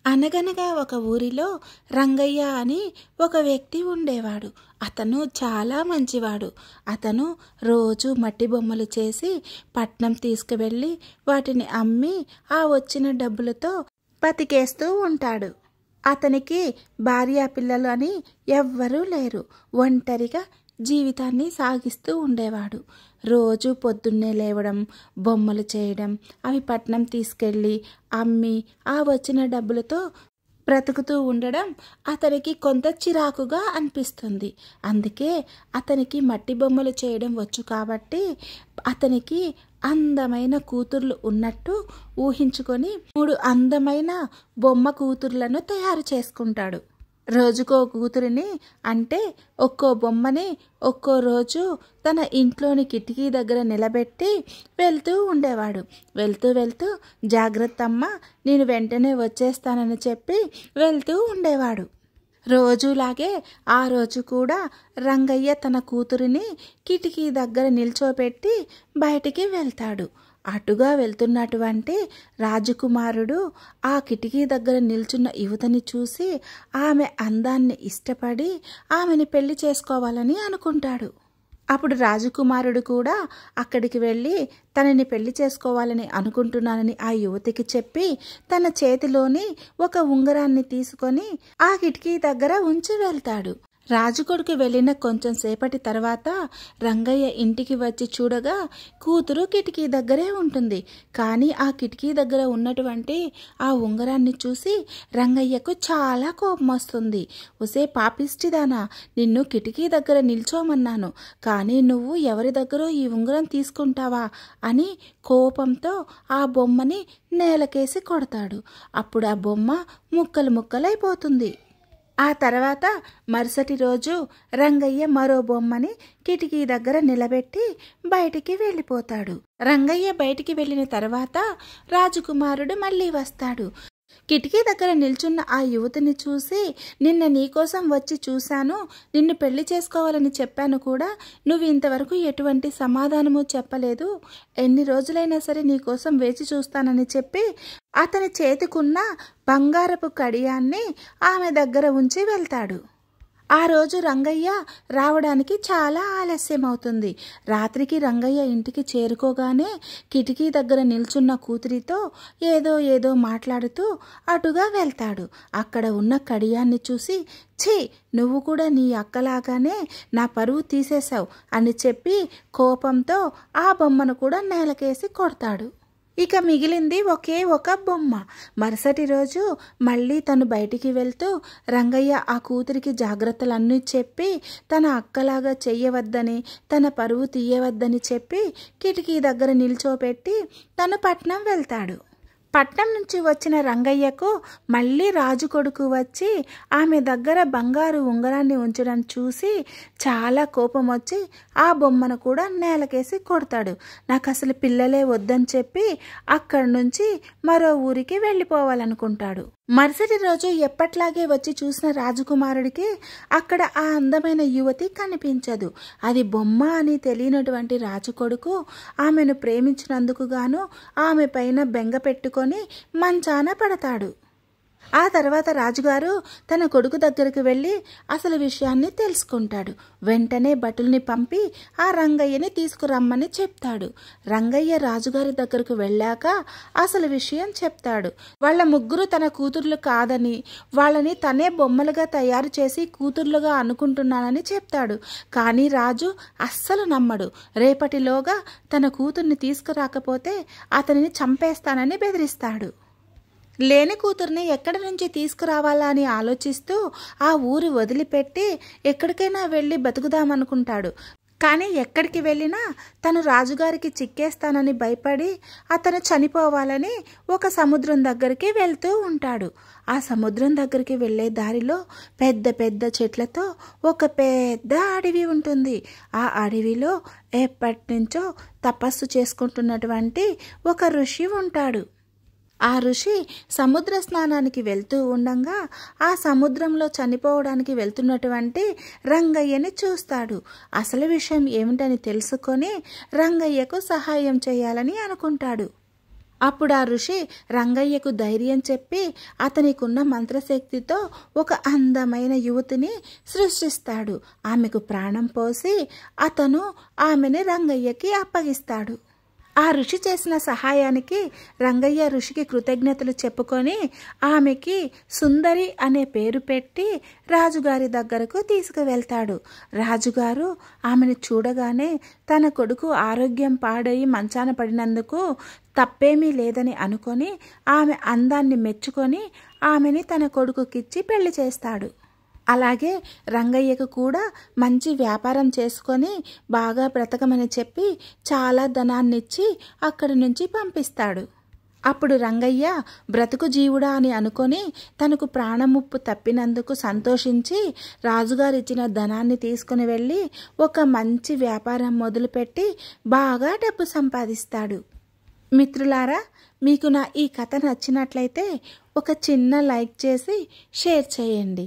అనగనగా ఒక ఊరిలో రంగయ్య అని ఒక వ్యక్తి ఉండేవాడు. అతను చాలా మంచివాడు. అతను రోజు మట్టి బొమ్మలు చేసి పట్నం తీసుకువెళ్ళి వాటిని అమ్మి ఆ వచ్చిన డబ్బులతో బతికేస్తూ ఉంటాడు. అతనికి భార్య పిల్లలు అని ఎవ్వరూ లేరు. ఒంటరిగా జీవితాన్ని సాగిస్తూ ఉండేవాడు. రోజు పొద్దున్నే లేవడం, బొమ్మలు చేయడం, అవి పట్నం తీసుకెళ్ళి అమ్మి ఆ వచ్చిన డబ్బులతో బ్రతుకుతూ ఉండడం అతనికి కొంత చిరాకుగా అనిపిస్తుంది. అందుకే అతనికి మట్టి బొమ్మలు చేయడం వచ్చు కాబట్టి అతనికి అందమైన కూతుర్లు ఉన్నట్టు ఊహించుకొని 3 అందమైన బొమ్మ కూతుర్లను తయారు చేసుకుంటాడు. రోజుకో కూతురిని అంటే ఒక్కో బొమ్మని ఒక్కో రోజు తన ఇంట్లోని కిటికీ దగ్గర నిలబెట్టి వెళ్తూ ఉండేవాడు. వెళ్తూ వెళ్తూ జాగ్రత్త అమ్మ, నేను వెంటనే వచ్చేస్తానని చెప్పి వెళ్తూ ఉండేవాడు. రోజులాగే ఆ రోజు కూడా రంగయ్య తన కూతురిని కిటికీ దగ్గర నిల్చోపెట్టి బయటికి వెళ్తాడు. అటుగా వెళ్తున్నటువంటి రాజకుమారుడు ఆ కిటికీ దగ్గర నిల్చున్న యువతని చూసి ఆమె అందాన్ని ఇష్టపడి ఆమెని పెళ్లి చేసుకోవాలని అనుకుంటాడు. అప్పుడు రాజకుమారుడు కూడా అక్కడికి వెళ్ళి తనని పెళ్లి చేసుకోవాలని అనుకుంటున్నానని ఆ యువతికి చెప్పి తన చేతిలోని ఒక ఉంగరాన్ని తీసుకొని ఆ కిటికీ దగ్గర ఉంచి వెళ్తాడు. రాజుకొడుకు వెళ్ళిన కొంచెం సేపటి తర్వాత రంగయ్య ఇంటికి వచ్చి చూడగా కూతురు కిటికీ దగ్గరే ఉంటుంది. కానీ ఆ కిటికీ దగ్గర ఉన్నటువంటి ఆ ఉంగరాన్ని చూసి రంగయ్యకు చాలా కోపం వస్తుంది. ఒసే పాపిష్టిదానా, నిన్ను కిటికీ దగ్గర నిల్చోమన్నాను, కానీ నువ్వు ఎవరి దగ్గరో ఈ ఉంగరం తీసుకుంటావా అని కోపంతో ఆ బొమ్మని నేలకేసి కొడతాడు. అప్పుడు ఆ బొమ్మ ముక్కలు ముక్కలైపోతుంది. ఆ తర్వాత మరుసటి రోజు రంగయ్య మరో బొమ్మని కిటికీ దగ్గర నిలబెట్టి బయటికి వెళ్ళిపోతాడు. రంగయ్య బయటికి వెళ్ళిన తర్వాత రాజకుమారుడు మళ్ళీ వస్తాడు. కిటికీ దగ్గర నిల్చున్న ఆ యువతిని చూసి, నిన్న నీకోసం వచ్చి చూశాను, నిన్ను పెళ్లి చేసుకోవాలని చెప్పాను కూడా, నువ్వు ఇంతవరకు ఎటువంటి సమాధానము చెప్పలేదు, ఎన్ని రోజులైనా సరే నీకోసం వేచి చూస్తానని చెప్పి అతని చేతికున్న బంగారపు కడియాన్ని ఆమె దగ్గర ఉంచి వెళ్తాడు. ఆ రోజు రంగయ్య రావడానికి చాలా ఆలస్యం అవుతుంది. రాత్రికి రంగయ్య ఇంటికి చేరుకోగానే కిటికీ దగ్గర నిల్చున్న కూతురితో ఏదో మాట్లాడుతూ అటుగా వెళ్తాడు. అక్కడ ఉన్న కడియాన్ని చూసి, ఛీ, నువ్వు కూడా నీ అక్కలాగానే నా పరువు తీసేశావు అని చెప్పి కోపంతో ఆ బొమ్మను కూడా నేలకేసి కొడతాడు. ఇక మిగిలింది ఒకే ఒక బొమ్మ. మరుసటి రోజు మళ్ళీ తను బయటికి వెళ్తూ రంగయ్య ఆ కూతురికి జాగ్రత్తలన్నీ చెప్పి తన అక్కలాగా చెయ్యవద్దని, తన పరువు తీయవద్దని చెప్పి కిటికీ దగ్గర నిల్చోపెట్టి తను పట్నం వెళ్తాడు. పట్నం నుంచి వచ్చిన రంగయ్యకు మళ్ళీ రాజు కొడుకు వచ్చి ఆమె దగ్గర బంగారు ఉంగరాన్ని ఉంచడం చూసి చాలా కోపం వచ్చి ఆ బొమ్మను కూడా నేలకేసి కొడతాడు. నాకు అసలు పిల్లలే వద్దని చెప్పి అక్కడి నుంచి మరో ఊరికి వెళ్ళిపోవాలనుకుంటాడు. మరుసటి రోజు ఎప్పట్లాగే వచ్చి చూసిన రాజకుమారుడికి అక్కడ ఆ అందమైన యువతి కనిపించదు. అది బొమ్మ అని తెలియనటువంటి రాజు కొడుకు ఆమెను ప్రేమించినందుకు గాను ఆమె పైన బెంగ పెట్టుకొని మంచాన పడతాడు. ఆ తర్వాత రాజుగారు తన కొడుకు దగ్గరకు వెళ్ళి అసలు విషయాన్ని తెలుసుకుంటాడు. వెంటనే భటుల్ని పంపి ఆ రంగయ్యని తీసుకురమ్మని చెప్తాడు. రంగయ్య రాజుగారి దగ్గరకు వెళ్ళాక అసలు విషయం చెప్తాడు. వాళ్ళ ముగ్గురు తన కూతుర్లు కాదని, వాళ్ళని తనే బొమ్మలుగా తయారు చేసి కూతుర్లుగా అనుకుంటున్నానని చెప్తాడు. కానీ రాజు అస్సలు నమ్మడు. రేపటిలోగా తన కూతుర్ని తీసుకురాకపోతే అతనిని చంపేస్తానని బెదిరిస్తాడు. లేని కూతుర్ని ఎక్కడి నుంచి తీసుకురావాలా అని ఆలోచిస్తూ ఆ ఊరు వదిలిపెట్టి ఎక్కడికైనా వెళ్ళి బతుకుదామనుకుంటాడు. కానీ ఎక్కడికి వెళ్ళినా తను రాజుగారికి చిక్కేస్తానని భయపడి అతను చనిపోవాలని ఒక సముద్రం దగ్గరికి వెళ్తూ ఉంటాడు. ఆ సముద్రం దగ్గరికి వెళ్ళే దారిలో పెద్ద పెద్ద చెట్లతో ఒక పెద్ద అడవి ఉంటుంది. ఆ అడవిలో ఎప్పటి నుంచో తపస్సు చేసుకుంటున్నటువంటి ఒక ఋషి ఉంటాడు. ఆ ఋషి సముద్ర స్నానానికి వెళ్తూ ఉండగా ఆ సముద్రంలో చనిపోవడానికి వెళ్తున్నటువంటి రంగయ్యని చూస్తాడు. అసలు విషయం ఏమిటని తెలుసుకొని రంగయ్యకు సహాయం చేయాలని అనుకుంటాడు. అప్పుడు ఆ ఋషి రంగయ్యకు ధైర్యం చెప్పి అతనికున్న మంత్రశక్తితో ఒక అందమైన యువతిని సృష్టిస్తాడు. ఆమెకు ప్రాణం పోసి అతను ఆమెని రంగయ్యకి అప్పగిస్తాడు. ఆ ఋషి చేసిన సహాయానికి రంగయ్య ఋషికి కృతజ్ఞతలు చెప్పుకొని ఆమెకి సుందరి అనే పేరు పెట్టి రాజుగారి దగ్గరకు తీసుకువెళ్తాడు. రాజుగారు ఆమెను చూడగానే తన కొడుకు ఆరోగ్యం పాడయి మంచాన పడినందుకు తప్పేమీ లేదని అనుకొని ఆమె అందాన్ని మెచ్చుకొని ఆమెని తన కొడుకుకిచ్చి పెళ్లి చేస్తాడు. అలాగే రంగయ్యకు కూడా మంచి వ్యాపారం చేసుకొని బాగా బ్రతకమని చెప్పి చాలా ధనాన్నిచ్చి అక్కడి నుంచి పంపిస్తాడు. అప్పుడు రంగయ్య బ్రతుకు జీవుడా అని అనుకొని తనకు ప్రాణముప్పు తప్పినందుకు సంతోషించి రాజుగారు ఇచ్చిన ధనాన్ని తీసుకుని వెళ్ళి ఒక మంచి వ్యాపారం మొదలుపెట్టి బాగా డబ్బు సంపాదిస్తాడు. మిత్రులారా, మీకు నా ఈ కథ నచ్చినట్లయితే ఒక చిన్న లైక్ చేసి షేర్ చేయండి.